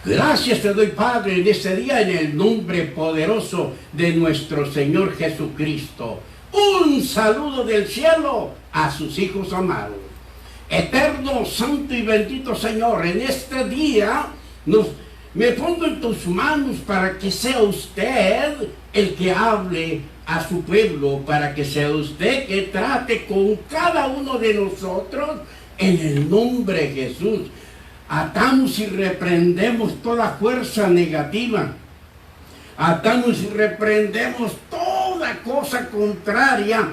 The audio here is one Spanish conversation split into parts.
Gracias te doy, Padre, en este día, en el nombre poderoso de nuestro Señor Jesucristo. Un saludo del cielo a sus hijos amados. Eterno, santo y bendito Señor, en este día me pongo en tus manos para que sea usted el que hable a su pueblo, para que sea usted que trate con cada uno de nosotros en el nombre de Jesús. Atamos y reprendemos toda fuerza negativa. Atamos y reprendemos toda cosa contraria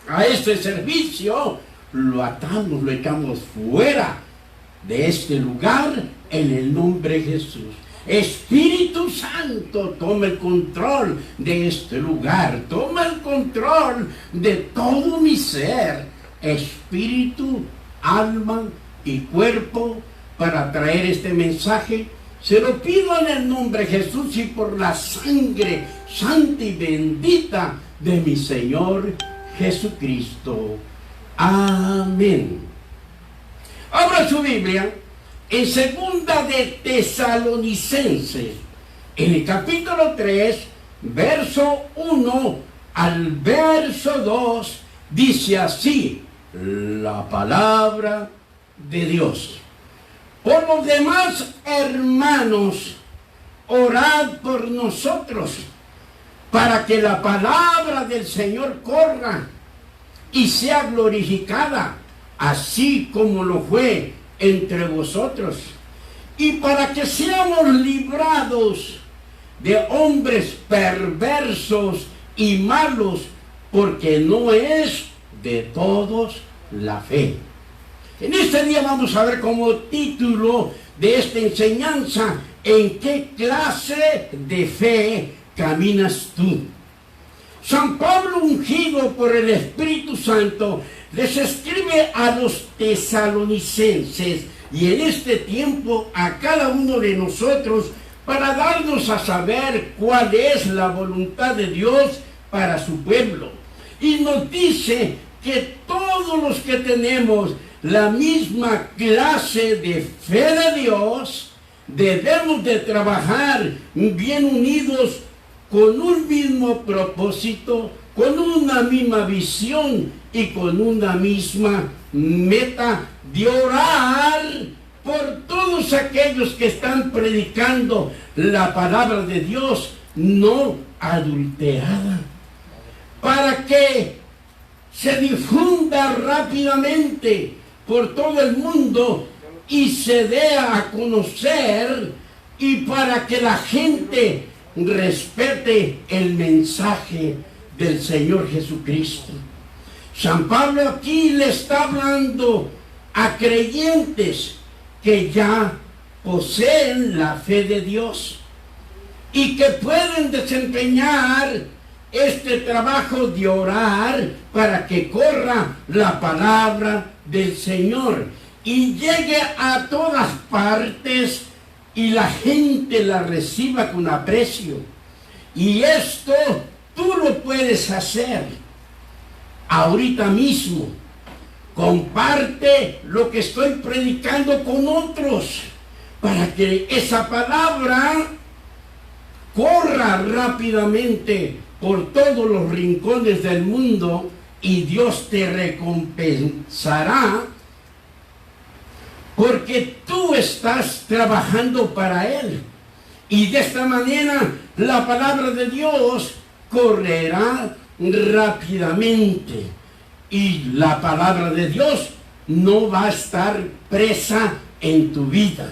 a este servicio. Lo atamos, lo echamos fuera de este lugar en el nombre de Jesús. Espíritu Santo, toma el control de este lugar. Toma el control de todo mi ser. Espíritu, alma y cuerpo, para traer este mensaje. Se lo pido en el nombre de Jesús y por la sangre santa y bendita de mi Señor Jesucristo. Amén. Abra su Biblia en segunda de Tesalonicenses, en el capítulo 3, verso 1 al verso 2, dice así la palabra de Dios. Por los demás, hermanos, orad por nosotros, para que la palabra del Señor corra y sea glorificada, así como lo fue entre vosotros, y para que seamos librados de hombres perversos y malos, porque no es de todos la fe. En este día vamos a ver como título de esta enseñanza: ¿en qué clase de fe caminas tú? San Pablo, ungido por el Espíritu Santo, les escribe a los tesalonicenses y en este tiempo a cada uno de nosotros para darnos a saber cuál es la voluntad de Dios para su pueblo. Y nos dice que todos los que tenemos la misma clase de fe de Dios, debemos de trabajar bien unidos con un mismo propósito, con una misma visión y con una misma meta de orar por todos aquellos que están predicando la palabra de Dios no adulterada, para que se difunda rápidamente por todo el mundo y se dé a conocer, y para que la gente respete el mensaje del Señor Jesucristo. San Pablo aquí le está hablando a creyentes que ya poseen la fe de Dios y que pueden desempeñar este trabajo de orar para que corra la palabra del Señor y llegue a todas partes y la gente la reciba con aprecio. Y esto tú lo puedes hacer ahorita mismo. Comparte lo que estoy predicando con otros para que esa palabra corra rápidamente por todos los rincones del mundo y Dios te recompensará, porque tú estás trabajando para Él. Y de esta manera la palabra de Dios correrá rápidamente. Y la palabra de Dios no va a estar presa en tu vida.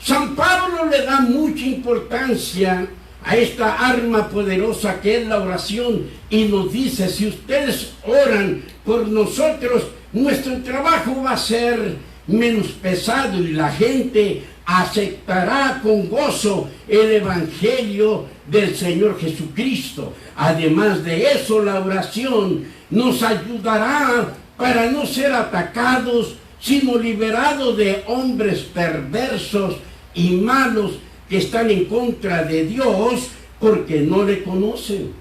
San Pablo le da mucha importancia a esta arma poderosa que es la oración. Y nos dice, si ustedes oran por nosotros, nuestro trabajo va a ser menos pesado y la gente aceptará con gozo el evangelio del Señor Jesucristo. Además de eso, la oración nos ayudará para no ser atacados, sino liberados de hombres perversos y malos que están en contra de Dios porque no le conocen.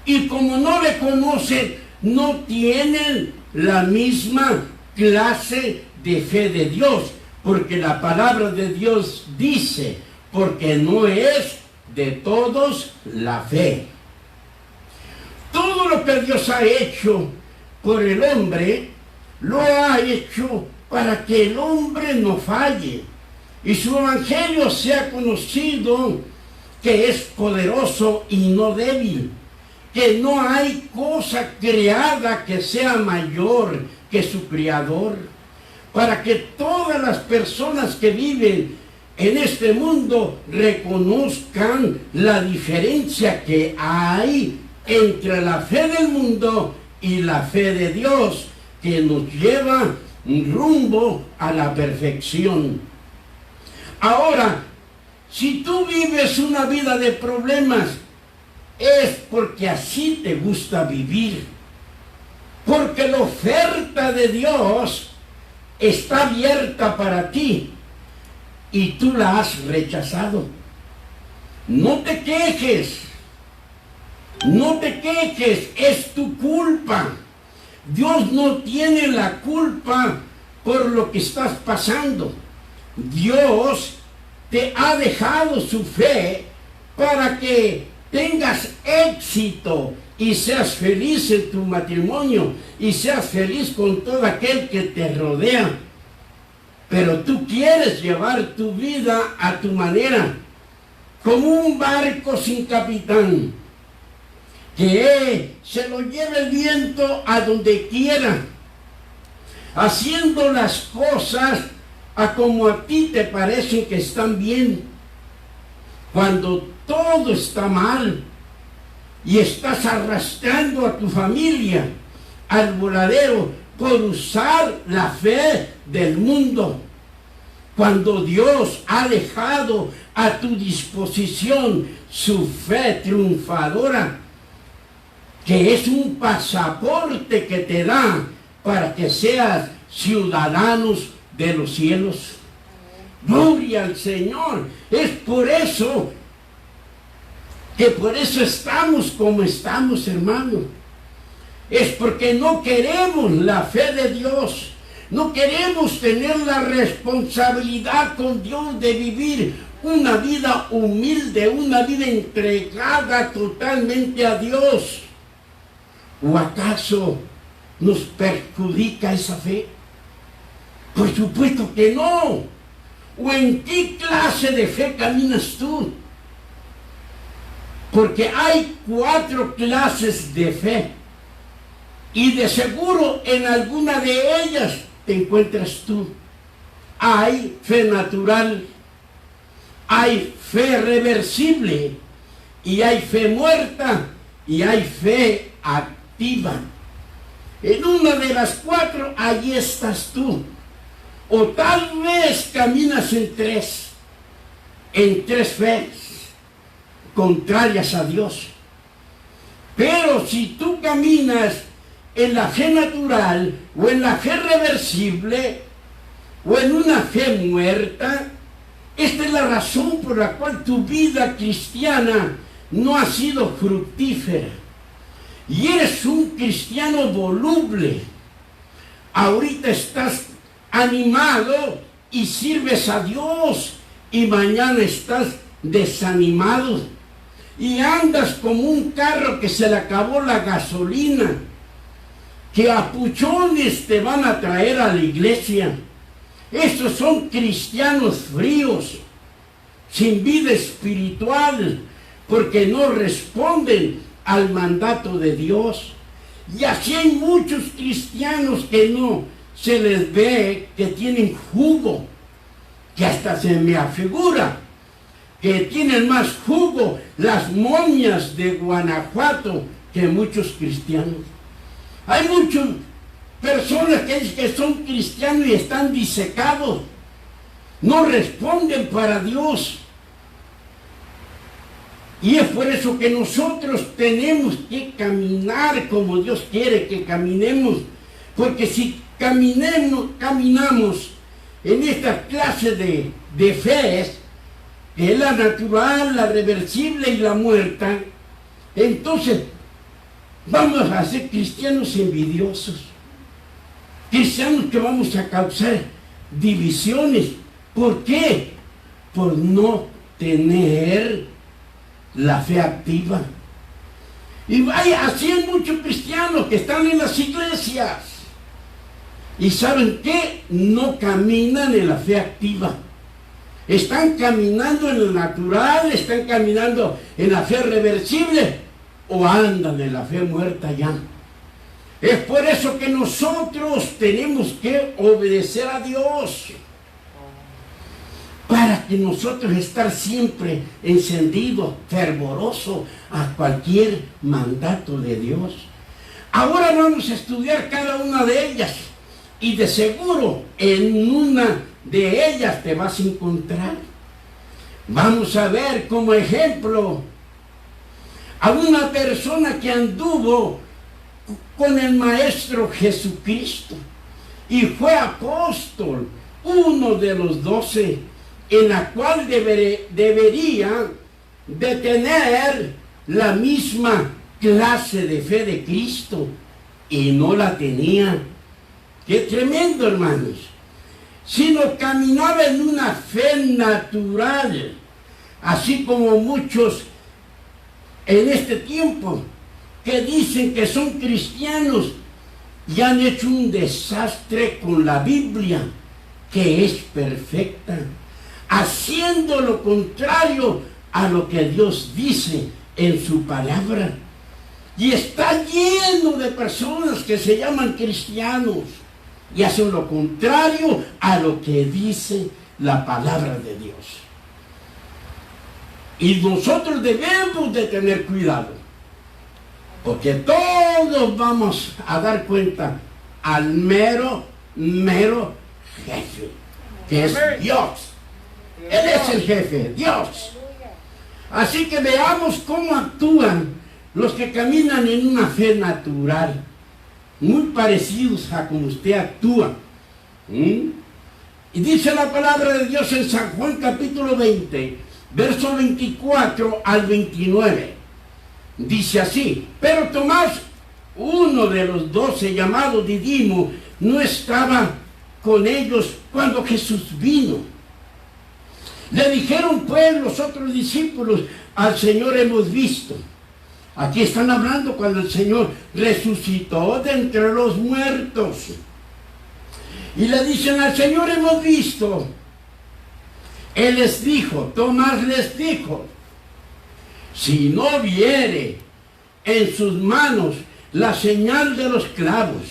Y como no le conocen, no tienen la misma clase de fe de Dios, porque la palabra de Dios dice, porque no es de todos la fe. Todo lo que Dios ha hecho por el hombre, lo ha hecho para que el hombre no falle y su evangelio sea conocido, que es poderoso y no débil, que no hay cosa creada que sea mayor que su Creador, para que todas las personas que viven en este mundo reconozcan la diferencia que hay entre la fe del mundo y la fe de Dios, que nos lleva rumbo a la perfección. Ahora, si tú vives una vida de problemas, es porque así te gusta vivir, porque la oferta de Dios está abierta para ti y tú la has rechazado. No te quejes, no te quejes, es tu culpa. Dios no tiene la culpa por lo que estás pasando. Dios te ha dejado su fe para que tengas éxito y seas feliz en tu matrimonio y seas feliz con todo aquel que te rodea. Pero tú quieres llevar tu vida a tu manera, como un barco sin capitán, que se lo lleve el viento a donde quiera, haciendo las cosas a como a ti te parece que están bien, cuando todo está mal y estás arrastrando a tu familia al voladero por usar la fe del mundo, cuando Dios ha dejado a tu disposición su fe triunfadora, que es un pasaporte que te da para que seas ciudadanos de los cielos. Gloria al Señor. Es por eso estamos como estamos, hermano. Es porque no queremos la fe de Dios. No queremos tener la responsabilidad con Dios de vivir una vida humilde, una vida entregada totalmente a Dios. ¿O acaso nos perjudica esa fe? Por supuesto que no. ¿O en qué clase de fe caminas tú? Porque hay 4 clases de fe. Y de seguro en alguna de ellas te encuentras tú. Hay fe natural, hay fe reversible, y hay fe muerta, y hay fe activa. En una de las 4, allí estás tú. O tal vez caminas en tres fees contrarias a Dios. Pero si tú caminas en la fe natural, o en la fe reversible, o en una fe muerta, esta es la razón por la cual tu vida cristiana no ha sido fructífera. Y eres un cristiano voluble. Ahorita estás animado y sirves a Dios, y mañana estás desanimado y andas como un carro que se le acabó la gasolina, que a puchones te van a traer a la iglesia. Estos son cristianos fríos, sin vida espiritual, porque no responden al mandato de Dios. Y así hay muchos cristianos que no se les ve que tienen jugo, que hasta se me afigura que tienen más jugo las momias de Guanajuato que muchos cristianos. Hay muchas personas que dicen que son cristianos y están disecados, no responden para Dios. Y es por eso que nosotros tenemos que caminar como Dios quiere que caminemos, porque si caminamos en esta clase de fe, que es la natural, la reversible y la muerta, entonces vamos a ser cristianos envidiosos, cristianos que vamos a causar divisiones. ¿Por qué? Por no tener la fe activa. Y vaya, así hay muchos cristianos que están en las iglesias. ¿Y saben qué? No caminan en la fe activa. Están caminando en lo natural, están caminando en la fe reversible o andan en la fe muerta ya. Es por eso que nosotros tenemos que obedecer a Dios, para que nosotros estar siempre encendidos, fervorosos a cualquier mandato de Dios. Ahora vamos a estudiar cada una de ellas y de seguro en una de ellas te vas a encontrar. Vamos a ver como ejemplo a una persona que anduvo con el Maestro Jesucristo y fue apóstol, uno de los 12, en la cual debería de tener la misma clase de fe de Cristo y no la tenía. ¡Qué tremendo, hermanos! Sino caminaba en una fe natural, así como muchos en este tiempo que dicen que son cristianos y han hecho un desastre con la Biblia, que es perfecta, haciendo lo contrario a lo que Dios dice en su palabra. Y está lleno de personas que se llaman cristianos y hacen lo contrario a lo que dice la palabra de Dios. Y nosotros debemos de tener cuidado, porque todos vamos a dar cuenta al mero jefe, que es Dios. Él es el jefe, Dios. Así que veamos cómo actúan los que caminan en una fe natural, muy parecidos a como usted actúa. Y dice la palabra de Dios en San Juan capítulo 20, verso 24 al 29. Dice así: pero Tomás, uno de los 12, llamado Didimo, no estaba con ellos cuando Jesús vino. Le dijeron pues los otros discípulos: al Señor hemos visto. Aquí están hablando cuando el Señor resucitó de entre los muertos. Y le dicen: al Señor hemos visto. Él les dijo, Tomás les dijo: si no viere en sus manos la señal de los clavos,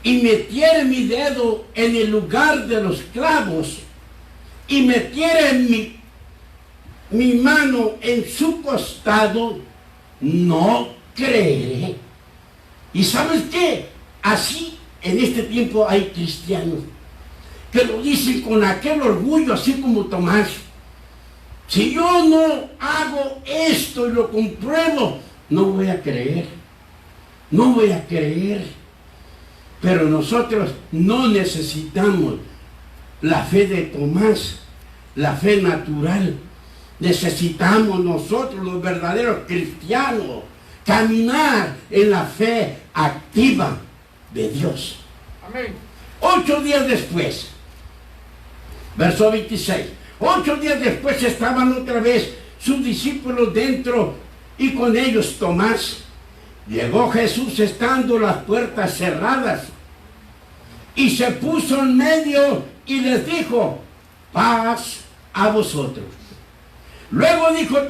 y metiere mi dedo en el lugar de los clavos, y metiere mi mano en su costado, no creeré. ¿Y sabes qué? Así en este tiempo hay cristianos que lo dicen con aquel orgullo, así como Tomás: si yo no hago esto y lo compruebo, no voy a creer, no voy a creer. Pero nosotros no necesitamos la fe de Tomás, la fe natural. Necesitamos nosotros, los verdaderos cristianos, caminar en la fe activa de Dios. Amén. 8 días después, verso 26, 8 días después estaban otra vez sus discípulos dentro y con ellos Tomás. Llegó Jesús estando las puertas cerradas y se puso en medio y les dijo: paz a vosotros. Luego le dijo a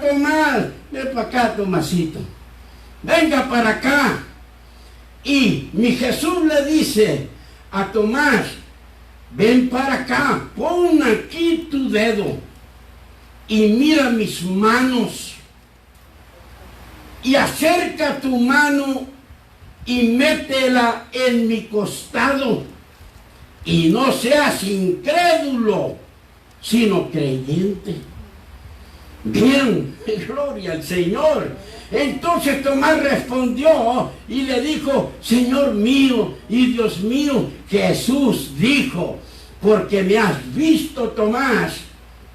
Tomás: ven para acá, Tomasito, venga para acá. Y mi Jesús le dice a Tomás: ven para acá, pon aquí tu dedo y mira mis manos, y acerca tu mano y métela en mi costado, y no seas incrédulo, sino creyente. Bien, gloria al Señor. Entonces Tomás respondió y le dijo: Señor mío y Dios mío. Jesús dijo: porque me has visto, Tomás,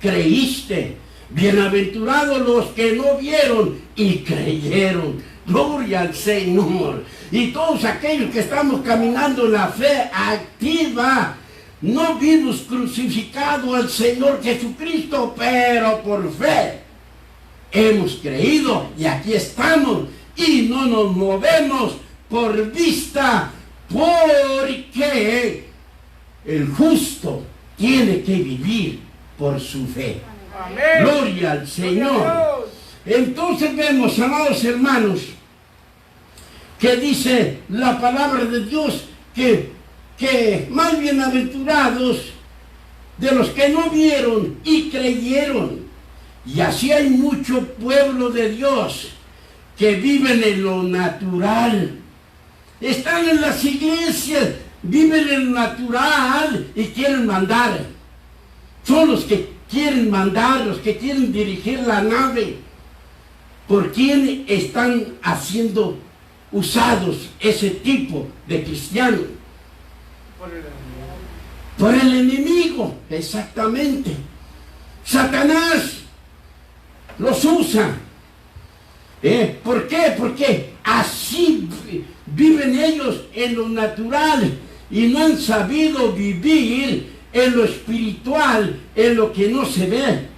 creíste. Bienaventurados los que no vieron y creyeron. Gloria al Señor. Y todos aquellos que estamos caminando en la fe activa, no vimos crucificado al Señor Jesucristo, pero por fe hemos creído y aquí estamos y no nos movemos por vista, porque el justo tiene que vivir por su fe. Amén. Gloria al Señor. Entonces vemos, amados hermanos, que dice la palabra de Dios que más bienaventurados de los que no vieron y creyeron. Y así hay mucho pueblo de Dios que viven en lo natural. Están en las iglesias, viven en lo natural y quieren mandar. Son los que quieren mandar, los que quieren dirigir la nave. ¿Por quién están haciendo usados ese tipo de cristianos? Por el enemigo, exactamente. Satanás los usa. ¿Por qué? Porque así viven ellos en lo natural y no han sabido vivir en lo espiritual, en lo que no se ve.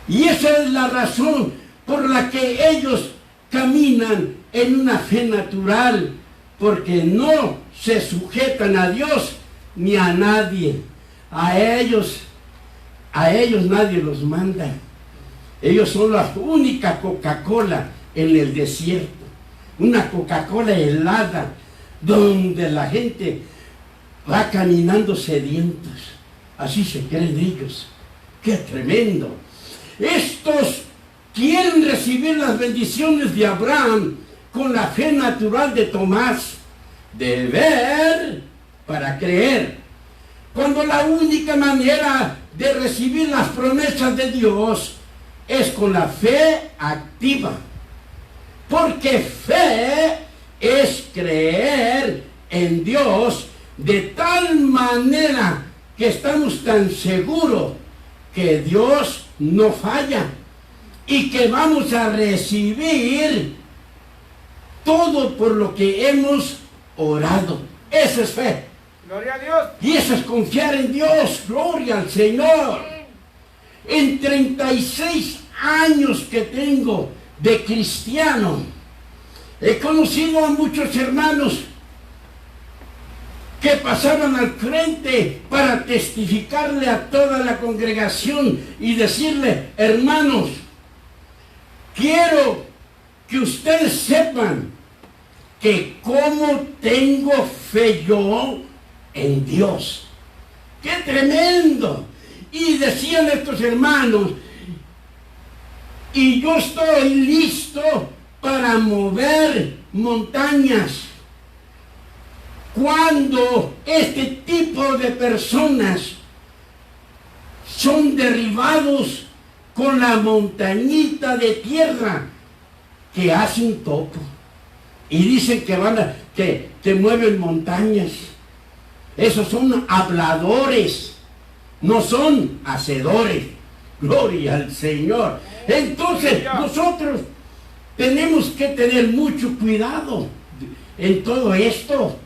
Y esa es la razón por la que ellos caminan en una fe natural, porque no se sujetan a Dios ni a nadie. A ellos nadie los manda. Ellos son la única Coca-Cola en el desierto. Una Coca-Cola helada, donde la gente va caminando sedientos. Así se creen ellos. ¡Qué tremendo! Estos quieren recibir las bendiciones de Abraham con la fe natural de Tomás, de ver para creer, cuando la única manera de recibir las promesas de Dios es con la fe activa, porque fe es creer en Dios de tal manera que estamos tan seguros que Dios no falla y que vamos a recibir todo por lo que hemos orado. Esa es fe. Gloria a Dios. Y eso es confiar en Dios. Gloria al Señor. En 36 años que tengo de cristiano, he conocido a muchos hermanos que pasaban al frente para testificarle a toda la congregación y decirle: hermanos, quiero que ustedes sepan que cómo tengo fe yo en Dios. ¡Qué tremendo! Y decían estos hermanos: y yo estoy listo para mover montañas. Cuando este tipo de personas son derribados con la montañita de tierra que hace un topo y dicen que mueven montañas, esos son habladores, no son hacedores. Gloria al Señor. Entonces nosotros tenemos que tener mucho cuidado en todo esto.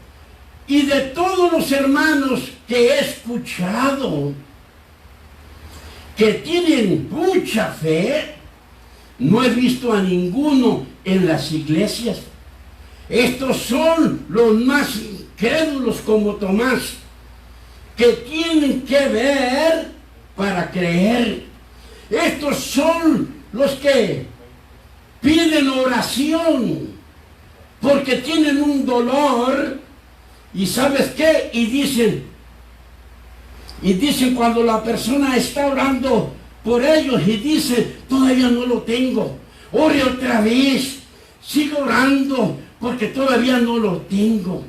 Y de todos los hermanos que he escuchado que tienen mucha fe, no he visto a ninguno en las iglesias. Estos son los más incrédulos, como Tomás, que tienen que ver para creer. Estos son los que piden oración porque tienen un dolor. ¿Y sabes qué? Y dicen cuando la persona está orando por ellos y dice: todavía no lo tengo, ore otra vez, siga orando porque todavía no lo tengo.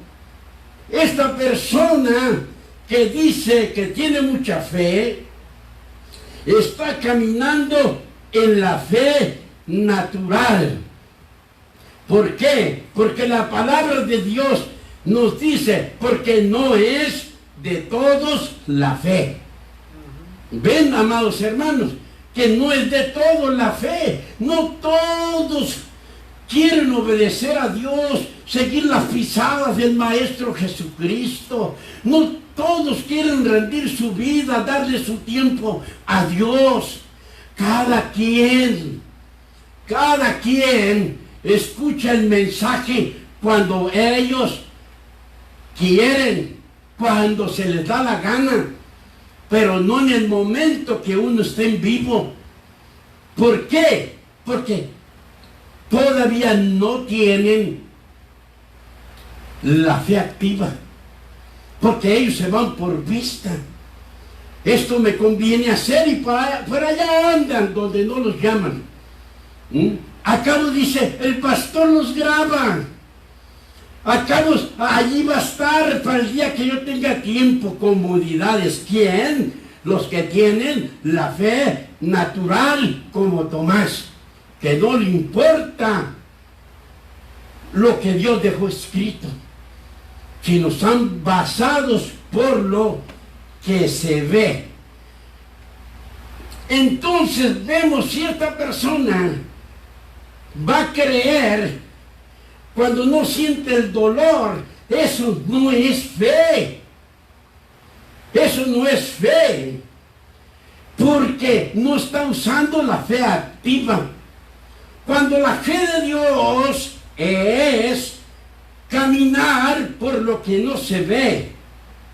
Esta persona que dice que tiene mucha fe está caminando en la fe natural. ¿Por qué? Porque la palabra de Dios nos dice: porque no es de todos la fe. Ven, amados hermanos, que no es de todos la fe. No todos quieren obedecer a Dios, seguir las pisadas del Maestro Jesucristo. No todos quieren rendir su vida, darle su tiempo a Dios. Cada quien escucha el mensaje cuando ellos quieren, cuando se les da la gana, pero no en el momento que uno esté en vivo. ¿Por qué? Porque todavía no tienen la fe activa, porque ellos se van por vista. Esto me conviene hacer, y por allá andan donde no los llaman. Acabo, dice, el pastor los graba. Acabo, allí va a estar para el día que yo tenga tiempo. Comodidades. ¿Quién? Los que tienen la fe natural, como Tomás, que no le importa lo que Dios dejó escrito, sino están basados por lo que se ve. Entonces vemos cierta persona va a creer cuando no siente el dolor. Eso no es fe. Eso no es fe, porque no está usando la fe activa. Cuando la fe de Dios es caminar por lo que no se ve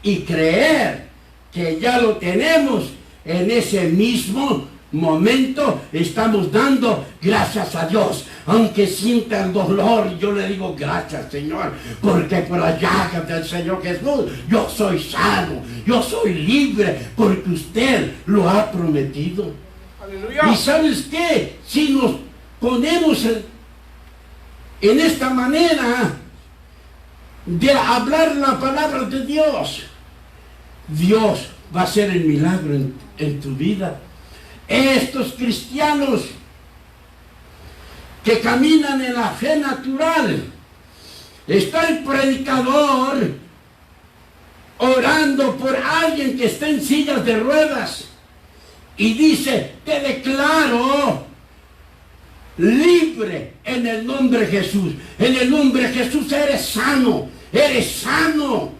y creer que ya lo tenemos, en ese mismo momento estamos dando gracias a Dios. Aunque sienta el dolor, yo le digo gracias, Señor, porque por las llagas del Señor Jesús yo soy sano, yo soy libre, porque usted lo ha prometido. ¡Aleluya! Y ¿sabes qué? Si nos ponemos en esta manera de hablar la palabra de Dios, Dios va a hacer el milagro en tu vida. Estos cristianos que caminan en la fe natural, está el predicador orando por alguien que está en sillas de ruedas y dice: te declaro libre en el nombre de Jesús. En el nombre de Jesús eres sano, eres sano.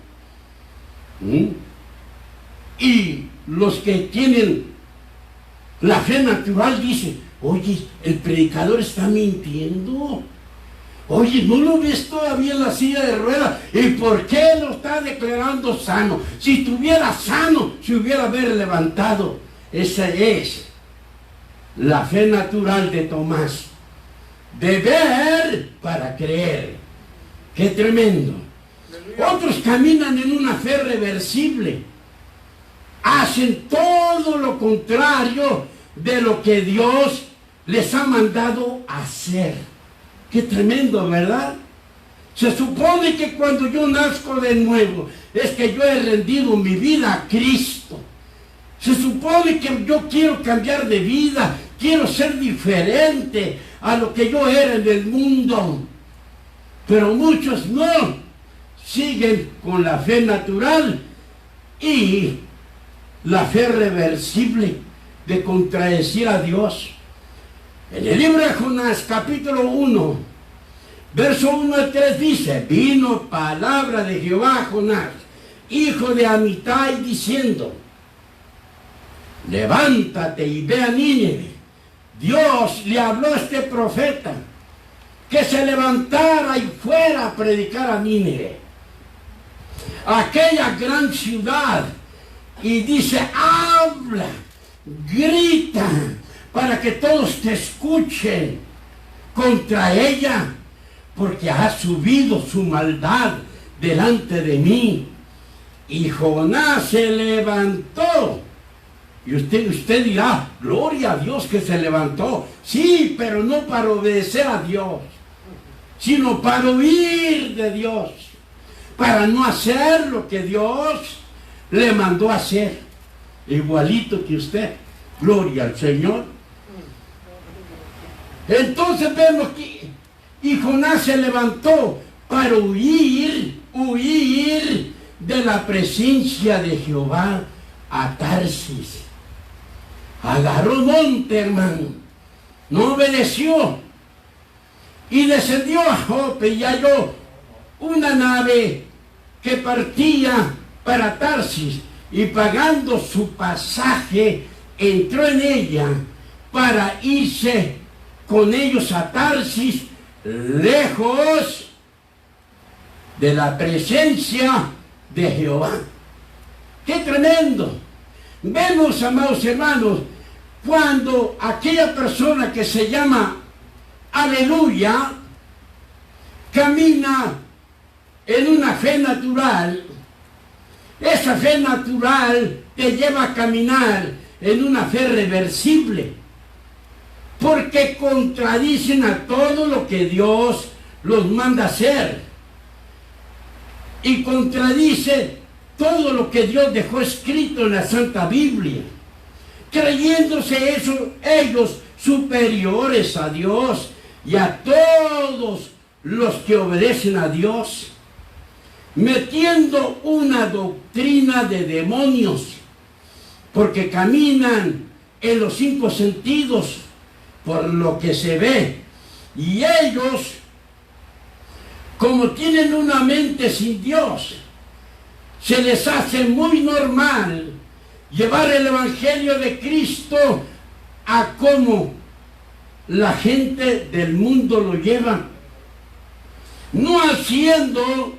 Y los que tienen la fe natural dicen: oye, el predicador está mintiendo. Oye, ¿no lo ves todavía en la silla de ruedas? ¿Y por qué lo está declarando sano? Si estuviera sano, se hubiera haber levantado. Esa es la fe natural de Tomás. De ver para creer. ¡Qué tremendo! Otros caminan en una fe reversible. Hacen todo lo contrario de lo que Dios les ha mandado hacer. Qué tremendo, ¿verdad? Se supone que cuando yo nazco de nuevo es que yo he rendido mi vida a Cristo. Se supone que yo quiero cambiar de vida, quiero ser diferente a lo que yo era en el mundo. Pero muchos no, siguen con la fe natural y la fe reversible de contradecir a Dios. En el libro de Jonás, capítulo 1, verso 1 al 3 dice: vino palabra de Jehová a Jonás, hijo de Amitai, diciendo: levántate y ve a Nínive. Dios le habló a este profeta que se levantara y fuera a predicar a Nínive, aquella gran ciudad. Y dice: habla, grita, para que todos te escuchen contra ella, porque ha subido su maldad delante de mí. Y Jonás se levantó. Y usted dirá: gloria a Dios que se levantó. Sí, pero no para obedecer a Dios, sino para huir de Dios, para no hacer lo que Dios le mandó a hacer. Igualito que usted. Gloria al Señor. Entonces vemos que y Jonás se levantó para huir de la presencia de Jehová a Tarsis. Agarró monte, hermano. No obedeció. Y descendió a Jope y halló una nave que partía para Tarsis, y pagando su pasaje entró en ella para irse con ellos a Tarsis, lejos de la presencia de Jehová. ¡Qué tremendo! Vemos, amados hermanos, cuando aquella persona que se llama Aleluya camina en una fe natural, esa fe natural te lleva a caminar en una fe reversible, porque contradicen a todo lo que Dios los manda hacer, y contradice todo lo que Dios dejó escrito en la Santa Biblia, creyéndose ellos superiores a Dios y a todos los que obedecen a Dios, metiendo una doctrina de demonios, porque caminan en los 5 sentidos por lo que se ve, y ellos, como tienen una mente sin Dios, se les hace muy normal llevar el Evangelio de Cristo a como la gente del mundo lo lleva, no haciendo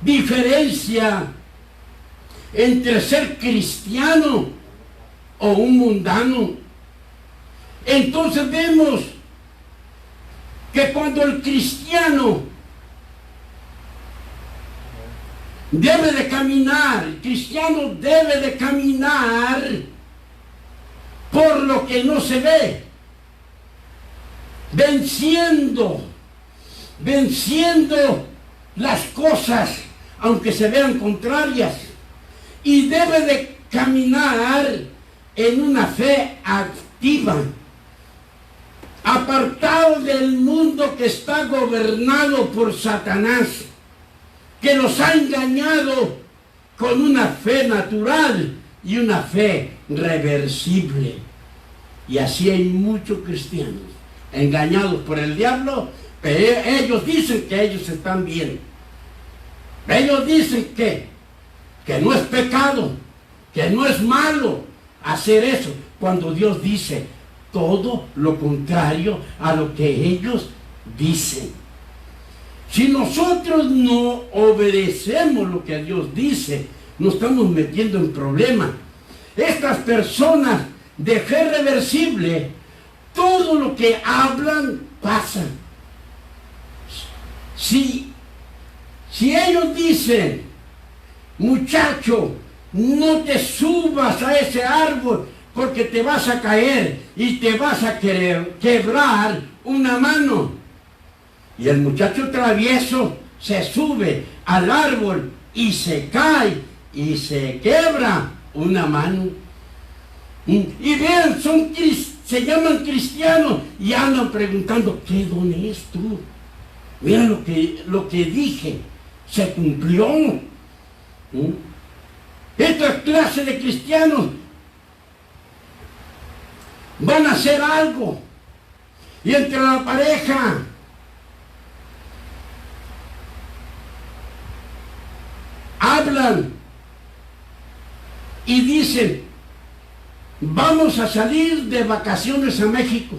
diferencia entre ser cristiano o un mundano. Entonces vemos que cuando el cristiano debe de caminar, el cristiano debe de caminar por lo que no se ve, venciendo las cosas aunque se vean contrarias, y debe de caminar en una fe activa, apartado del mundo que está gobernado por Satanás, que los ha engañado con una fe natural y una fe reversible. Y así hay muchos cristianos engañados por el diablo, pero ellos dicen que ellos están bien. Ellos dicen que no es pecado, que no es malo hacer eso, cuando Dios dice todo lo contrario a lo que ellos dicen. Si nosotros no obedecemos lo que Dios dice, nos estamos metiendo en problemas. Estas personas de fe reversible, todo lo que hablan pasa. Si ellos dicen, muchacho, no te subas a ese árbol porque te vas a caer y te vas a quebrar una mano, y el muchacho travieso se sube al árbol y se cae y se quebra una mano. Y vean, se llaman cristianos y andan preguntando, ¿qué don es tú? Mira lo que dije, se cumplió. Esta clase de cristianos van a hacer algo, y entre la pareja hablan y dicen, vamos a salir de vacaciones a México.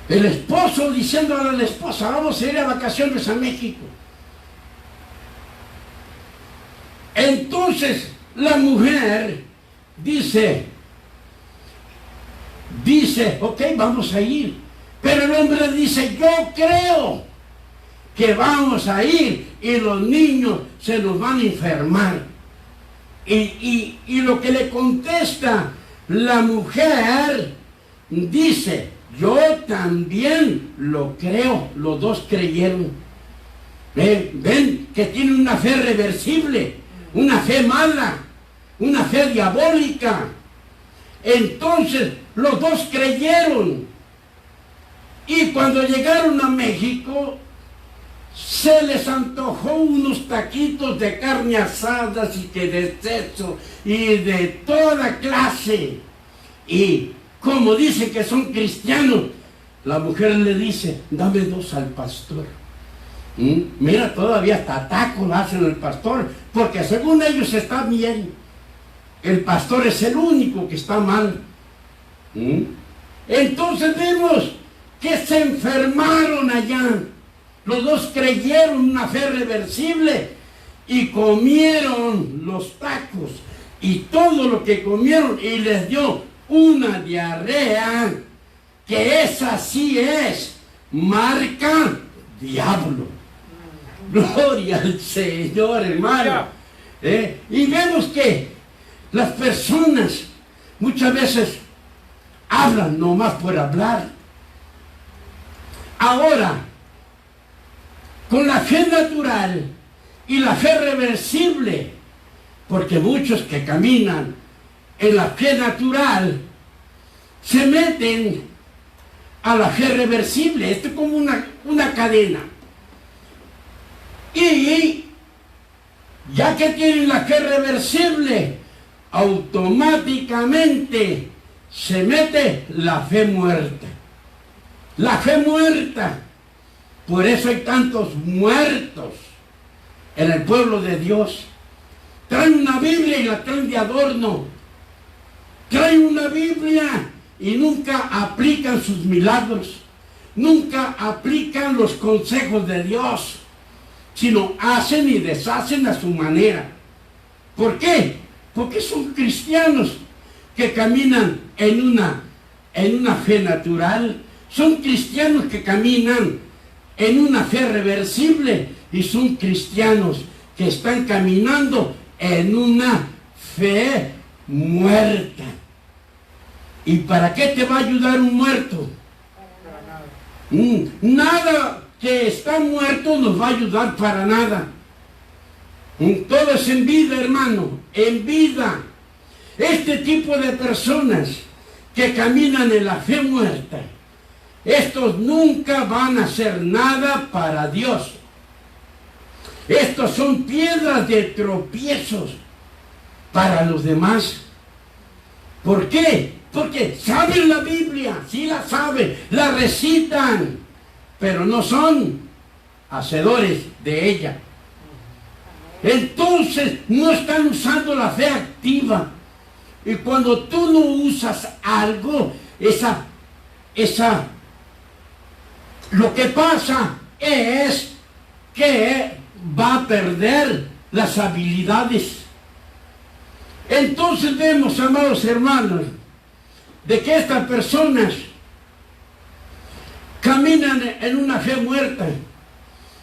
El esposo diciéndole a la esposa, vamos a ir a vacaciones a México. Entonces la mujer dice, ok, vamos a ir. Pero el hombre dice, yo creo que vamos a ir y los niños se nos van a enfermar. Y lo que le contesta la mujer, dice, yo también lo creo. Los dos creyeron. Ven que tiene una fe reversible, una fe mala, una fe diabólica. Entonces los dos creyeron, y cuando llegaron a México se les antojó unos taquitos de carne asadas y que de sexo y de toda clase, y como dicen que son cristianos, la mujer le dice, dame 2 al pastor. Mira, todavía hasta tacos hacen al pastor, porque según ellos está bien. El pastor es el único que está mal. Entonces vemos que se enfermaron allá. Los 2 creyeron una fe reversible y comieron los tacos y todo lo que comieron, y les dio una diarrea, que esa sí es marca diablo. Gloria al Señor, hermano. Y vemos que las personas muchas veces hablan nomás por hablar. Ahora, con la fe natural y la fe reversible, porque muchos que caminan en la fe natural se meten a la fe reversible. Esto es como una cadena. Y ya que tienen la fe reversible, automáticamente se mete la fe muerta. La fe muerta. Por eso hay tantos muertos en el pueblo de Dios. Traen una Biblia y la traen de adorno. Traen una Biblia y nunca aplican sus milagros. Nunca aplican los consejos de Dios, sino hacen y deshacen a su manera. ¿Por qué? Porque son cristianos que caminan en una fe natural. Son cristianos que caminan en una fe reversible, y son cristianos que están caminando en una fe muerta. ¿Y para qué te va a ayudar un muerto? Nada que está muerto nos va a ayudar para nada. Todo es en vida, hermano, en vida. Este tipo de personas que caminan en la fe muerta, estos nunca van a hacer nada para Dios. Estos son piedras de tropiezos para los demás. ¿Por qué? Porque saben la Biblia, sí la saben, la recitan, pero no son hacedores de ella. Entonces no están usando la fe activa. Y cuando tú no usas algo, lo que pasa es que va a perder las habilidades. Entonces vemos, amados hermanos, de que estas personas caminan en una fe muerta.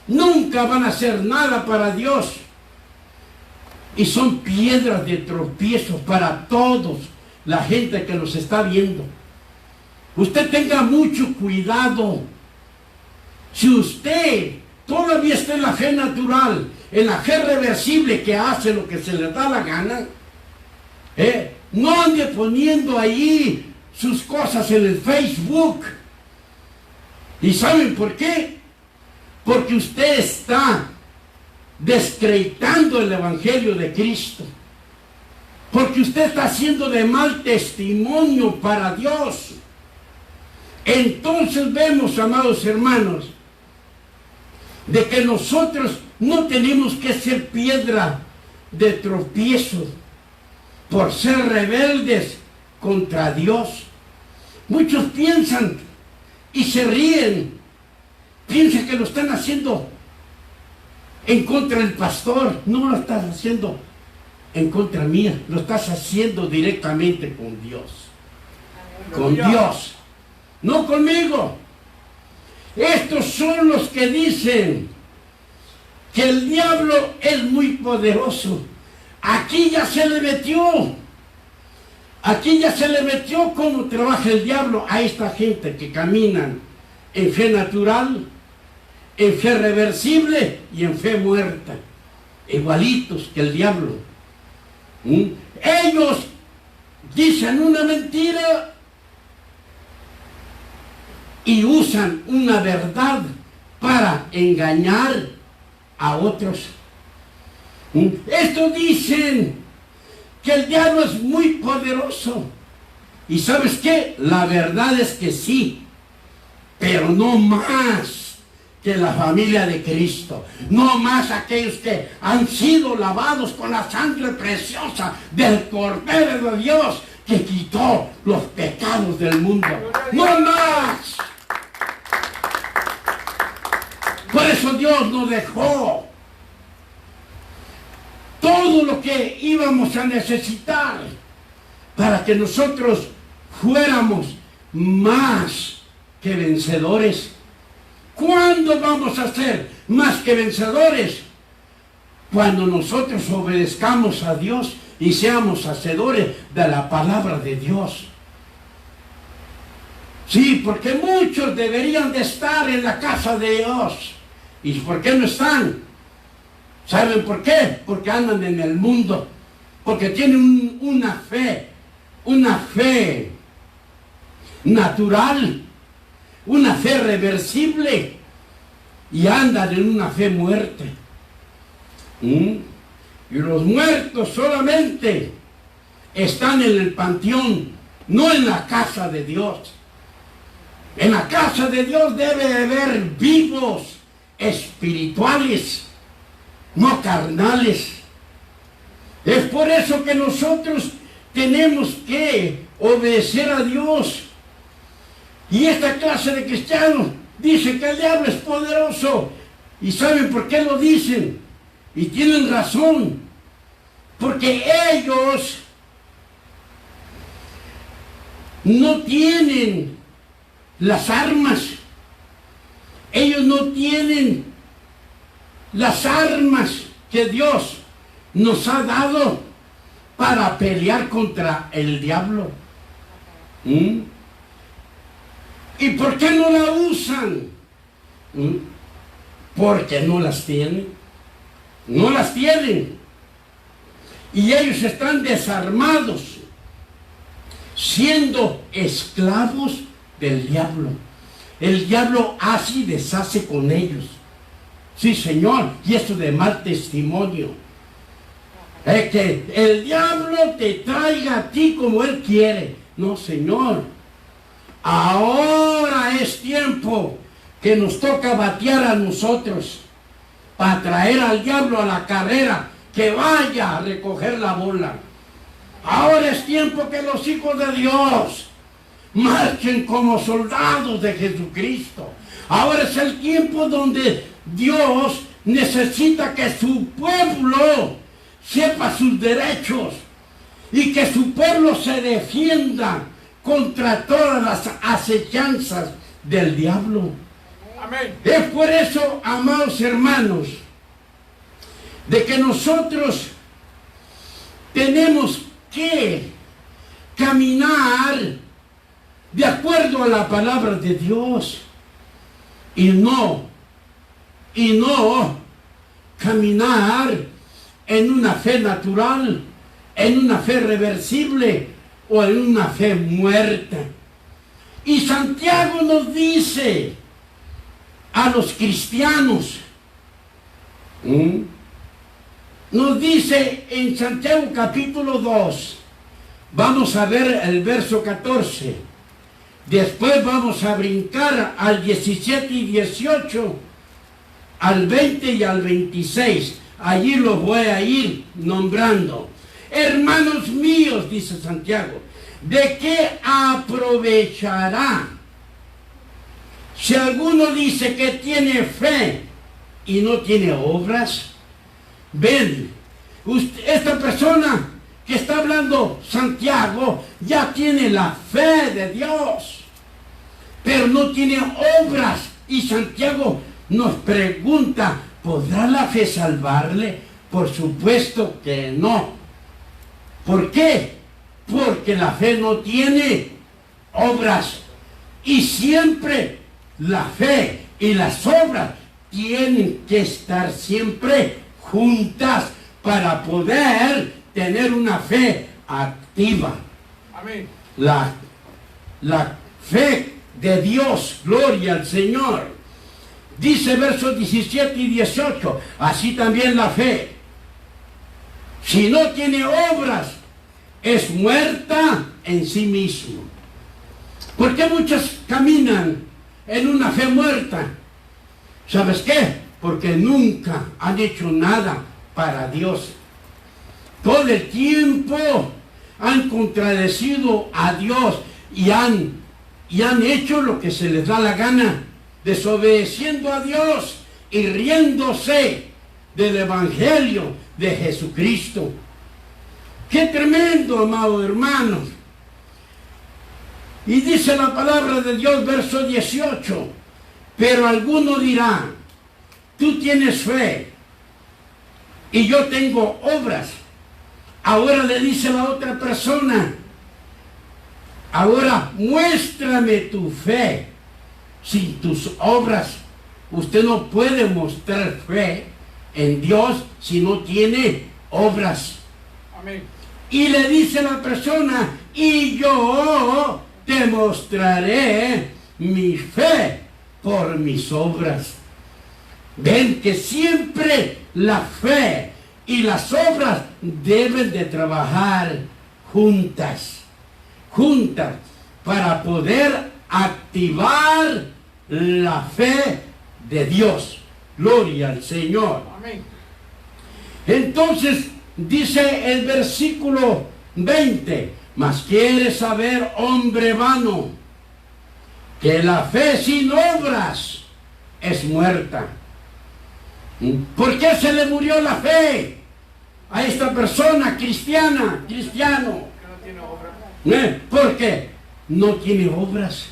Nunca van a hacer nada para Dios. Y son piedras de tropiezo para todos, la gente que los está viendo. Usted tenga mucho cuidado. Si usted todavía está en la fe natural, en la fe reversible, que hace lo que se le da la gana, no ande poniendo ahí sus cosas en el Facebook. ¿Y saben por qué? Porque usted está descreitando el Evangelio de Cristo. Porque usted está haciendo de mal testimonio para Dios. Entonces vemos, amados hermanos, de que nosotros no tenemos que ser piedra de tropiezo por ser rebeldes contra Dios. Muchos piensan y se ríen, piensan que lo están haciendo en contra del pastor. No lo estás haciendo en contra mía, lo estás haciendo directamente con Dios. Con Dios, no conmigo. Estos son los que dicen que el diablo es muy poderoso. Aquí ya se le metió. Aquí ya se le metió cómo trabaja el diablo a esta gente que caminan en fe natural, en fe reversible y en fe muerta. Igualitos que el diablo. Ellos dicen una mentira y usan una verdad para engañar a otros. Estos dicen que el diablo es muy poderoso. Y ¿sabes qué? La verdad es que sí, pero no más que la familia de Cristo, no más aquellos que han sido lavados con la sangre preciosa del Cordero de Dios que quitó los pecados del mundo. No más. Por eso Dios nos dejó todo lo que íbamos a necesitar para que nosotros fuéramos más que vencedores. ¿Cuándo vamos a ser más que vencedores? Cuando nosotros obedezcamos a Dios y seamos hacedores de la palabra de Dios. Sí, porque muchos deberían de estar en la casa de Dios. ¿Y por qué no están? ¿Saben por qué? Porque andan en el mundo. Porque tienen una fe natural, una fe reversible, y andan en una fe muerta. Y los muertos solamente están en el panteón, no en la casa de Dios. En la casa de Dios debe haber vivos espirituales, no carnales. Es por eso que nosotros tenemos que obedecer a Dios. Y esta clase de cristianos dice que el diablo es poderoso. ¿Y saben por qué lo dicen? Y tienen razón. Porque ellos no tienen las armas. Ellos no tienen las armas que Dios nos ha dado para pelear contra el diablo. ¿Y por qué no la usan? Porque no las tienen. No las tienen. Y ellos están desarmados, siendo esclavos del diablo. El diablo hace y deshace con ellos. Sí, Señor, y esto de mal testimonio. Es que el diablo te traiga a ti como él quiere. No, Señor. Ahora es tiempo que nos toca batear a nosotros para traer al diablo a la carrera, que vaya a recoger la bola. Ahora es tiempo que los hijos de Dios marchen como soldados de Jesucristo. Ahora es el tiempo donde Dios necesita que su pueblo sepa sus derechos y que su pueblo se defienda contra todas las acechanzas del diablo. Amén. Es por eso, amados hermanos, de que nosotros tenemos que caminar de acuerdo a la palabra de Dios y no caminar en una fe natural, en una fe reversible o en una fe muerta. Y Santiago nos dice a los cristianos, nos dice en Santiago capítulo 2, vamos a ver el verso 14, después vamos a brincar al 17 y 18, al 20 y al 26, allí los voy a ir nombrando. Hermanos míos, dice Santiago, ¿de qué aprovechará si alguno dice que tiene fe y no tiene obras? Ven, esta persona que está hablando Santiago ya tiene la fe de Dios, pero no tiene obras. Y Santiago nos pregunta, ¿podrá la fe salvarle? Por supuesto que no. ¿Por qué? Porque la fe no tiene obras. Y siempre la fe y las obras tienen que estar siempre juntas para poder tener una fe activa. Amén. La fe de Dios, gloria al Señor. Dice versos 17 y 18, así también la fe, si no tiene obras, es muerta en sí mismo. ¿Por qué muchos caminan en una fe muerta? ¿Sabes qué? Porque nunca han hecho nada para Dios. Todo el tiempo han contradecido a Dios y han hecho lo que se les da la gana, desobedeciendo a Dios y riéndose del Evangelio de Jesucristo. ¡Qué tremendo, amados hermanos! Y dice la palabra de Dios, verso 18, pero alguno dirá, tú tienes fe y yo tengo obras. Ahora le dice la otra persona, ahora muéstrame tu fe. Sin tus obras, usted no puede mostrar fe en Dios si no tiene obras. Amén. Y le dice la persona, y yo te mostraré mi fe por mis obras. Ven que siempre la fe y las obras deben de trabajar juntas, para poder activar la fe de Dios. Gloria al Señor. Amén. Entonces dice el versículo 20, mas quieres saber, hombre vano, que la fe sin obras es muerta. ¿Por qué se le murió la fe a esta persona cristiano? Que no tiene obra. Porque no tiene obras.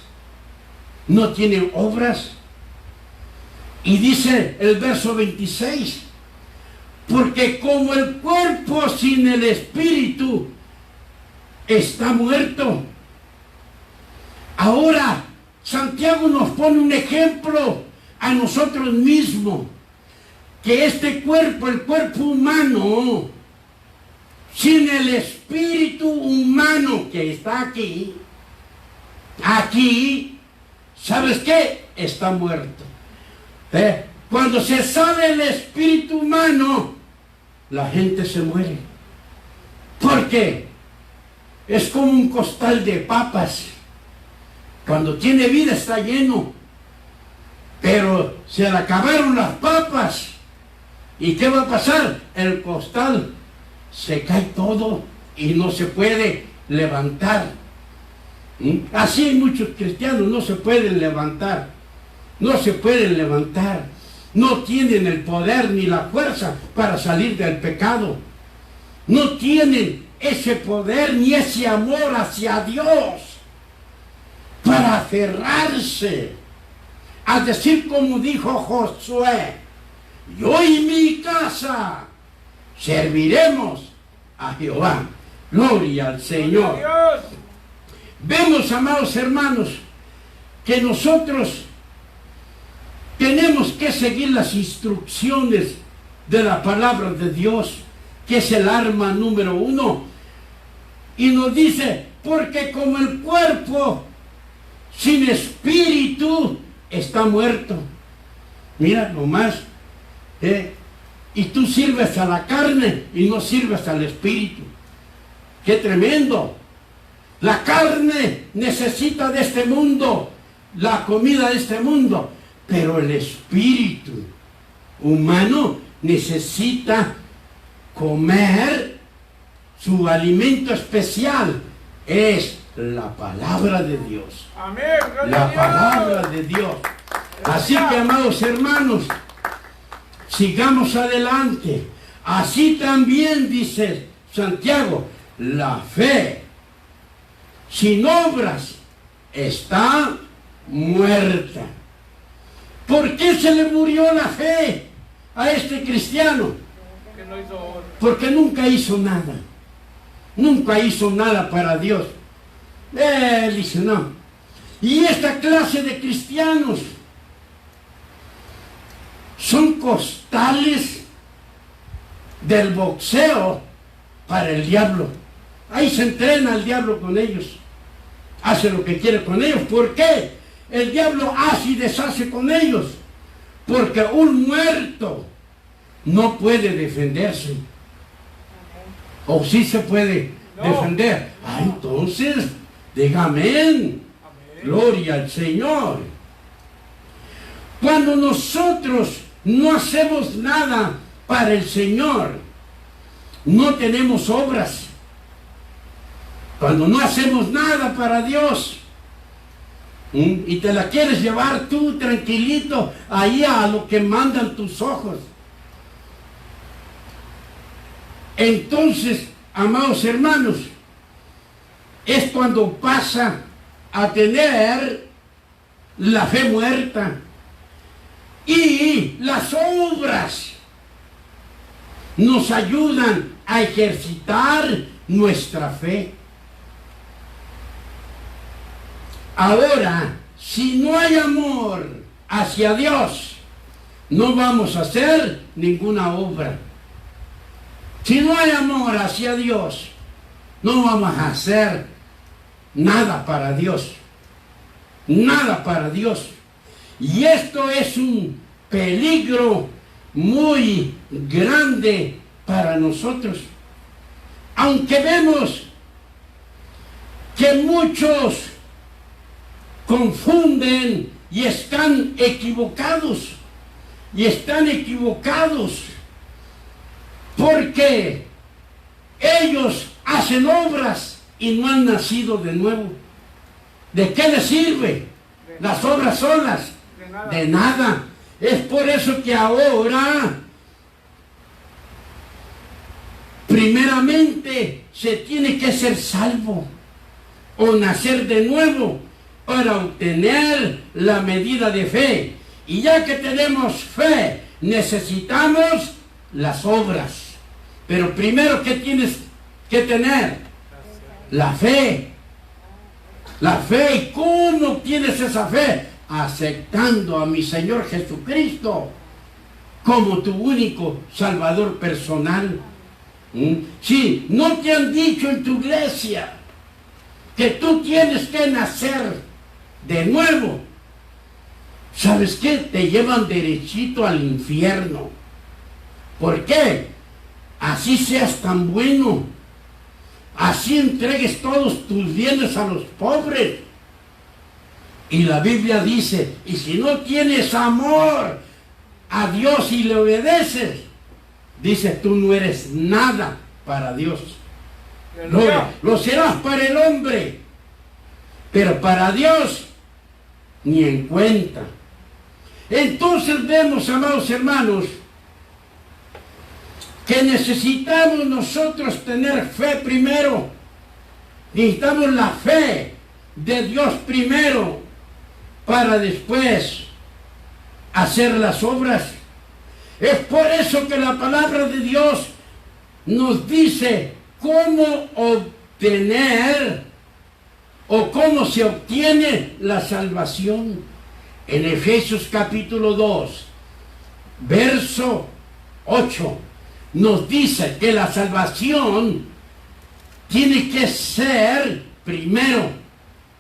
No tiene obras. Y dice el verso 26, porque como el cuerpo sin el espíritu está muerto. Ahora Santiago nos pone un ejemplo a nosotros mismos, que este cuerpo, el cuerpo humano, sin el espíritu humano que está aquí, ¿sabes qué? Está muerto. Cuando se sale el espíritu humano, la gente se muere. ¿Por qué? Es como un costal de papas. Cuando tiene vida está lleno, pero se le acabaron las papas. ¿Y qué va a pasar? El costal se cae todo y no se puede levantar. Así hay muchos cristianos, no se pueden levantar. No se pueden levantar. No tienen el poder ni la fuerza para salir del pecado. No tienen ese poder ni ese amor hacia Dios para aferrarse a decir como dijo Josué, yo y mi casa serviremos a Jehová. Gloria al Señor. Vemos, amados hermanos, que nosotros tenemos que seguir las instrucciones de la palabra de Dios, que es el arma número 1. Y nos dice, porque como el cuerpo sin espíritu está muerto. Mira nomás, y tú sirves a la carne y no sirves al espíritu. ¡Qué tremendo! La carne necesita de este mundo, la comida de este mundo, pero el espíritu humano necesita comer, su alimento especial es la palabra de Dios. Amén. La palabra de Dios. Así que, amados hermanos, sigamos adelante. Así también dice Santiago, la fe sin obras está muerta. ¿Por qué se le murió la fe a este cristiano? Que no hizo obra. Porque nunca hizo nada. Nunca hizo nada para Dios. Él dice, no. Y esta clase de cristianos son costales del boxeo para el diablo. Ahí se entrena el diablo con ellos. Hace lo que quiere con ellos. ¿Por qué? El diablo hace y deshace con ellos. Porque un muerto no puede defenderse. O sí se puede No. defender. Ah, entonces, dígame, Amén. gloria al Señor. Cuando nosotros no hacemos nada para el Señor, no tenemos obras. Cuando no hacemos nada para Dios, y te la quieres llevar tú tranquilito ahí a lo que mandan tus ojos, entonces, amados hermanos, es cuando pasa a tener la fe muerta. Y las obras nos ayudan a ejercitar nuestra fe. Ahora, si no hay amor hacia Dios, no vamos a hacer ninguna obra. Si no hay amor hacia Dios, no vamos a hacer nada para Dios. Nada para Dios. Y esto es un peligro muy grande para nosotros. Aunque vemos que muchos confunden y están equivocados. Y están equivocados porque ellos hacen obras y no han nacido de nuevo. ¿De qué les sirve las obras solas? De nada. De nada. Es por eso que ahora, primeramente, se tiene que ser salvo o nacer de nuevo para obtener la medida de fe. Y ya que tenemos fe, necesitamos las obras. Pero primero, ¿qué tienes que tener? La fe. La fe. ¿Y cómo tienes esa fe? Aceptando a mi Señor Jesucristo como tu único Salvador personal. Sí, no te han dicho en tu iglesia que tú tienes que nacer de nuevo. ¿Sabes qué? Te llevan derechito al infierno. ¿Por qué? Así seas tan bueno, así entregues todos tus bienes a los pobres. Y la Biblia dice, y si no tienes amor a Dios y le obedeces, dice, tú no eres nada para Dios. Lo serás para el hombre, pero para Dios ni en cuenta. Entonces vemos, amados hermanos, que necesitamos nosotros tener fe primero. Necesitamos la fe de Dios primero para después hacer las obras. Es por eso que la palabra de Dios nos dice cómo obtener o cómo se obtiene la salvación. En Efesios capítulo 2, verso 8, nos dice que la salvación tiene que ser primero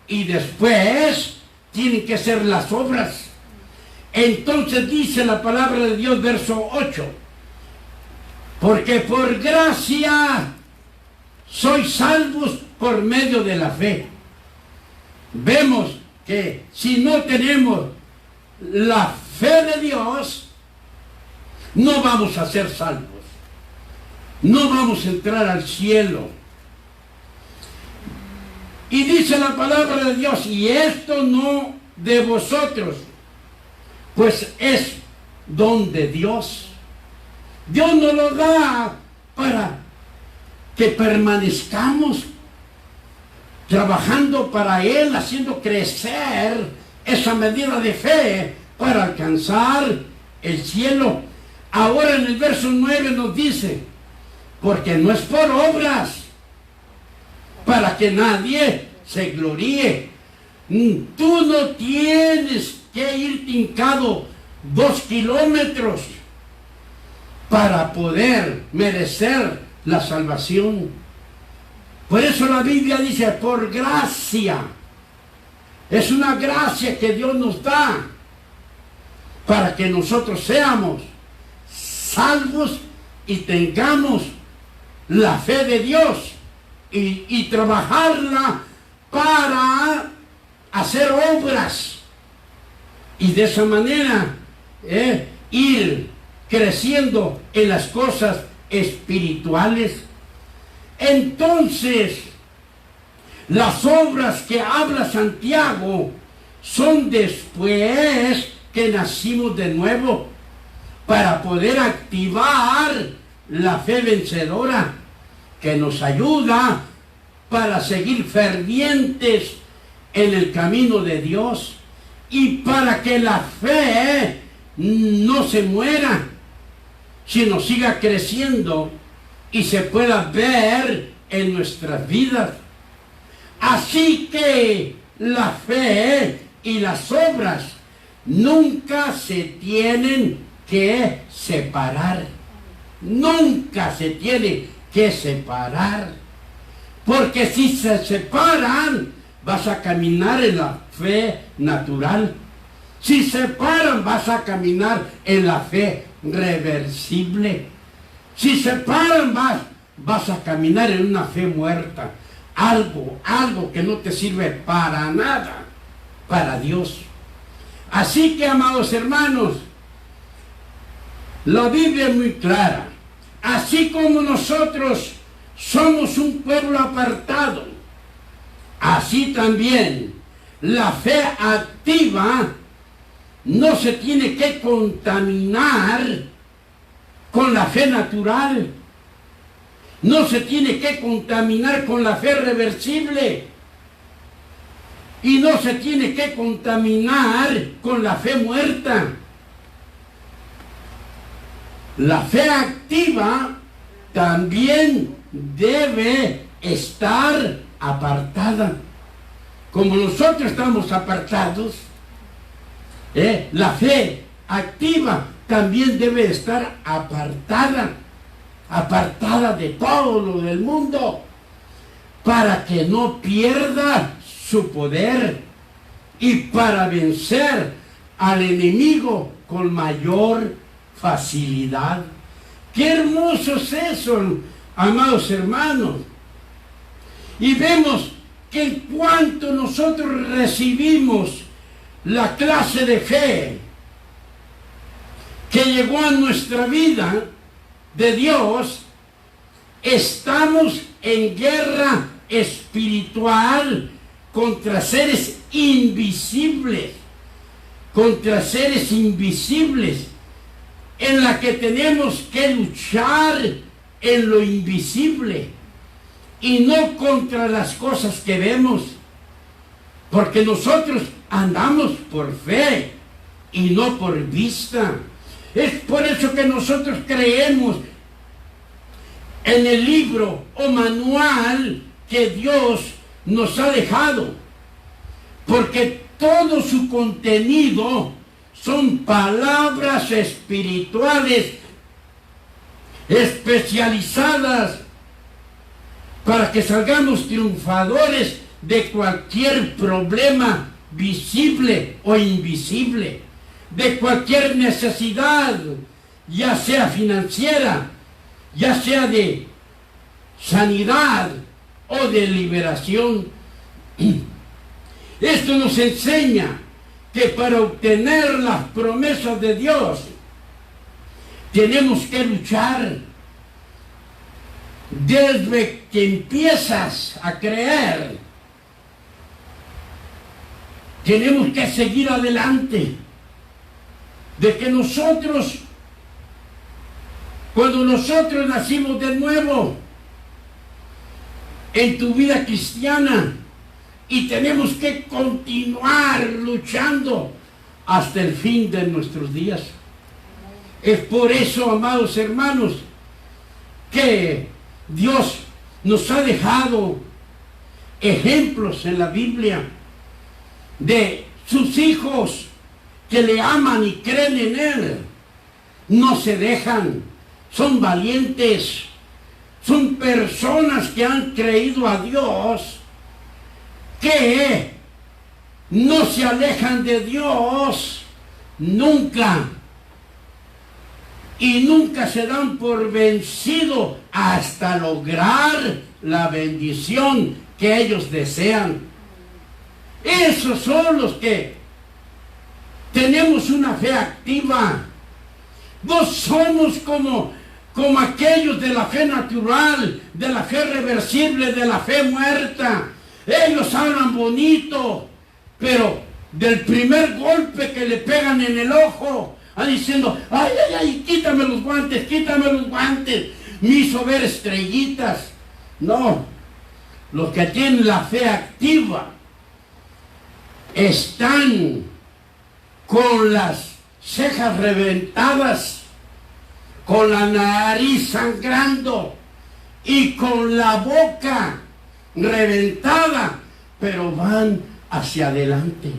y después tienen que ser las obras. Entonces dice la palabra de Dios, verso 8, porque por gracia sois salvos por medio de la fe. Vemos que si no tenemos la fe de Dios, no vamos a ser salvos. No vamos a entrar al cielo. Y dice la palabra de Dios, y esto no de vosotros, pues es don de Dios. Dios nos lo da para que permanezcamos trabajando para Él, haciendo crecer esa medida de fe para alcanzar el cielo. Ahora en el verso 9 nos dice, porque no es por obras, para que nadie se gloríe. Tú no tienes que ir hincado 2 kilómetros para poder merecer la salvación. Por eso la Biblia dice, por gracia. Es una gracia que Dios nos da para que nosotros seamos salvos y tengamos la fe de Dios y trabajarla para hacer obras. Y de esa manera ir creciendo en las cosas espirituales. Entonces, las obras que habla Santiago son después que nacimos de nuevo, para poder activar la fe vencedora que nos ayuda para seguir fervientes en el camino de Dios y para que la fe no se muera, sino siga creciendo y se pueda ver en nuestras vidas. Así que la fe y las obras nunca se tienen que separar. Nunca se tiene que separar. Porque si se separan, vas a caminar en la fe natural. Si se separan, vas a caminar en la fe reversible. Si se separan, vas a caminar en una fe muerta. Algo que no te sirve para nada, para Dios. Así que, amados hermanos, la Biblia es muy clara. Así como nosotros somos un pueblo apartado, así también la fe activa no se tiene que contaminar con la fe natural. No se tiene que contaminar con la fe reversible. Y no se tiene que contaminar con la fe muerta. La fe activa también debe estar apartada. Como nosotros estamos apartados, la fe activa también debe estar apartada de todo lo del mundo, para que no pierda su poder y para vencer al enemigo con mayor facilidad. ¡Qué hermoso es eso, amados hermanos! Y vemos que en cuanto nosotros recibimos la clase de fe que llegó a nuestra vida de Dios, estamos en guerra espiritual contra seres invisibles, en la que tenemos que luchar en lo invisible y no contra las cosas que vemos, porque nosotros andamos por fe y no por vista. Es por eso que nosotros creemos en el libro o manual que Dios nos ha dejado, porque todo su contenido son palabras espirituales especializadas para que salgamos triunfadores de cualquier problema visible o invisible, de cualquier necesidad, ya sea financiera, ya sea de sanidad o de liberación. Esto nos enseña que para obtener las promesas de Dios tenemos que luchar. Desde que empiezas a creer, tenemos que seguir adelante. De que nosotros, cuando nosotros nacimos de nuevo en tu vida cristiana, y tenemos que continuar luchando hasta el fin de nuestros días. Es por eso, amados hermanos, que Dios nos ha dejado ejemplos en la Biblia de sus hijos que le aman y creen en Él. No se dejan, son valientes, son personas que han creído a Dios, que no se alejan de Dios nunca. y nunca se dan por vencido hasta lograr la bendición que ellos desean. Esos son los que tenemos una fe activa. No somos como aquellos de la fe natural, de la fe reversible, de la fe muerta. Ellos hablan bonito, pero del primer golpe que le pegan en el ojo, diciendo, ay, ay, ay, quítame los guantes, me hizo ver estrellitas. No, los que tienen la fe activa están con las cejas reventadas, con la nariz sangrando y con la boca reventada, pero van hacia adelante.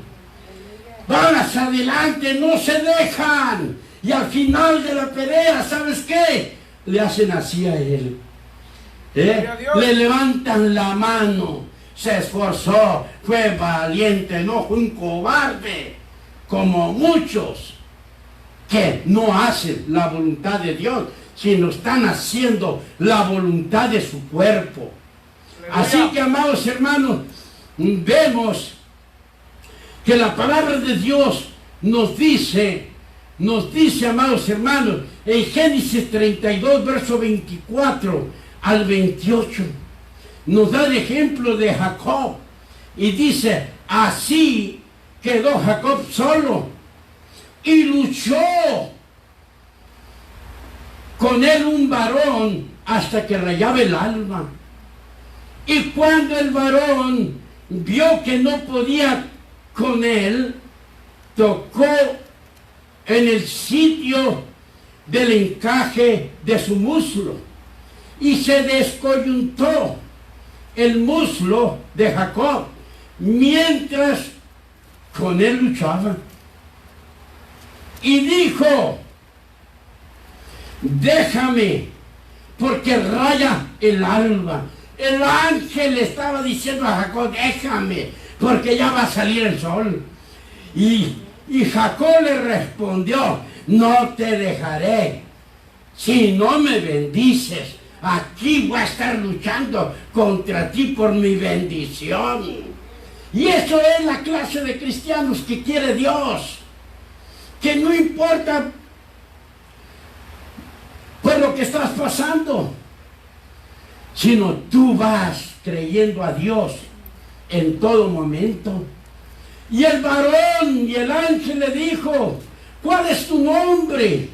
Van hacia adelante, no se dejan. Y al final de la pelea, ¿sabes qué? Le hacen así a él. Le levantan la mano. Se esforzó, fue valiente, no fue un cobarde, como muchos que no hacen la voluntad de Dios, sino están haciendo la voluntad de su cuerpo. Así que, amados hermanos, vemos que la palabra de Dios nos dice, amados hermanos, en Génesis 32, verso 24 al 28, nos da el ejemplo de Jacob, y dice, así quedó Jacob solo, y luchó con él un varón hasta que rayaba el alba. Y cuando el varón vio que no podía con él, tocó en el sitio del encaje de su muslo y se descoyuntó el muslo de Jacob mientras con él luchaba. Y dijo, déjame, porque raya el alba. El ángel le estaba diciendo a Jacob, déjame, porque ya va a salir el sol. Y Jacob le respondió, no te dejaré. Si no me bendices, aquí voy a estar luchando contra ti por mi bendición. Y eso es la clase de cristianos que quiere Dios. Que no importa por lo que estás pasando, sino tú vas creyendo a Dios en todo momento. Y el varón y el ángel le dijo, ¿cuál es tu nombre?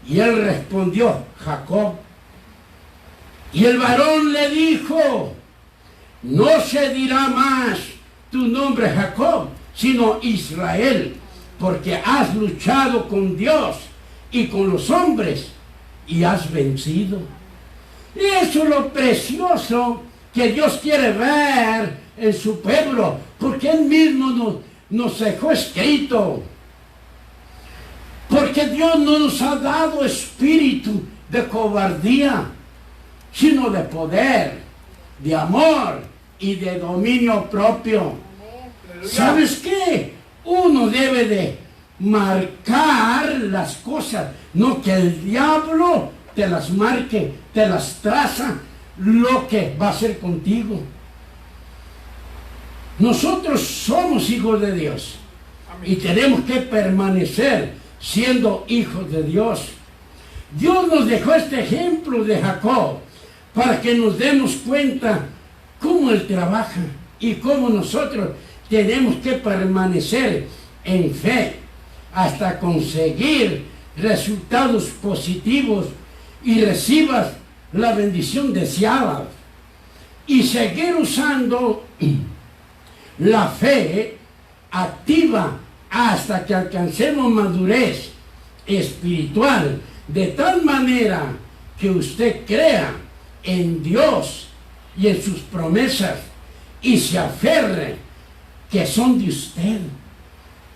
Y él respondió, Jacob. Y el varón le dijo, no se dirá más tu nombre Jacob, sino Israel, porque has luchado con Dios y con los hombres y has vencido. Y eso es lo precioso que Dios quiere ver en su pueblo, porque Él mismo nos dejó escrito. Porque Dios no nos ha dado espíritu de cobardía, sino de poder, de amor y de dominio propio. ¿Sabes qué? Uno debe de marcar las cosas, no que el diablo te las marque, te las traza lo que va a hacer contigo. Nosotros somos hijos de Dios y tenemos que permanecer siendo hijos de Dios. Dios nos dejó este ejemplo de Jacob para que nos demos cuenta cómo Él trabaja y cómo nosotros tenemos que permanecer en fe hasta conseguir resultados positivos y recibas la bendición deseada y seguir usando la fe activa hasta que alcancemos madurez espiritual, de tal manera que usted crea en Dios y en sus promesas y se aferre que son de usted,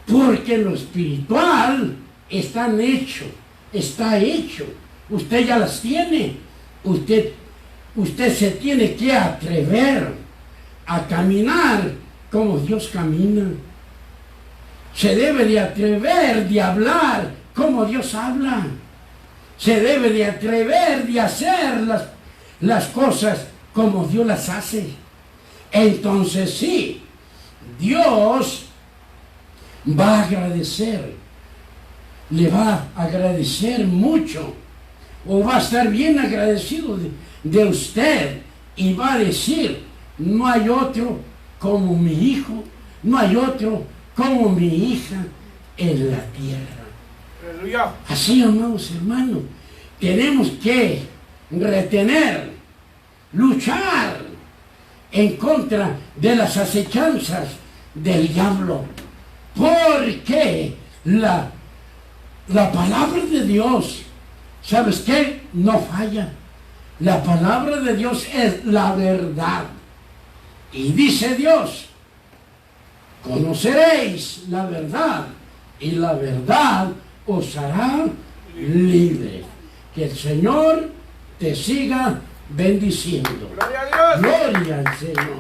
porque lo espiritual está hecho, usted ya las tiene. Usted se tiene que atrever a caminar como Dios camina. Se debe de atrever de hablar como Dios habla. se debe de atrever de hacer las cosas como Dios las hace. Entonces sí, Dios va a agradecer, le va a agradecer mucho, o va a estar bien agradecido de usted, y va a decir: no hay otro como mi hijo, no hay otro como mi hija en la tierra. Aleluya. Así, amados hermanos, tenemos que retener, luchar en contra de las acechanzas del diablo, porque la palabra de Dios, ¿sabes qué? No falla. La palabra de Dios es la verdad. Y dice Dios: conoceréis la verdad, y la verdad os hará libres. Que el Señor te siga bendiciendo. Gloria a Dios. Gloria al Señor.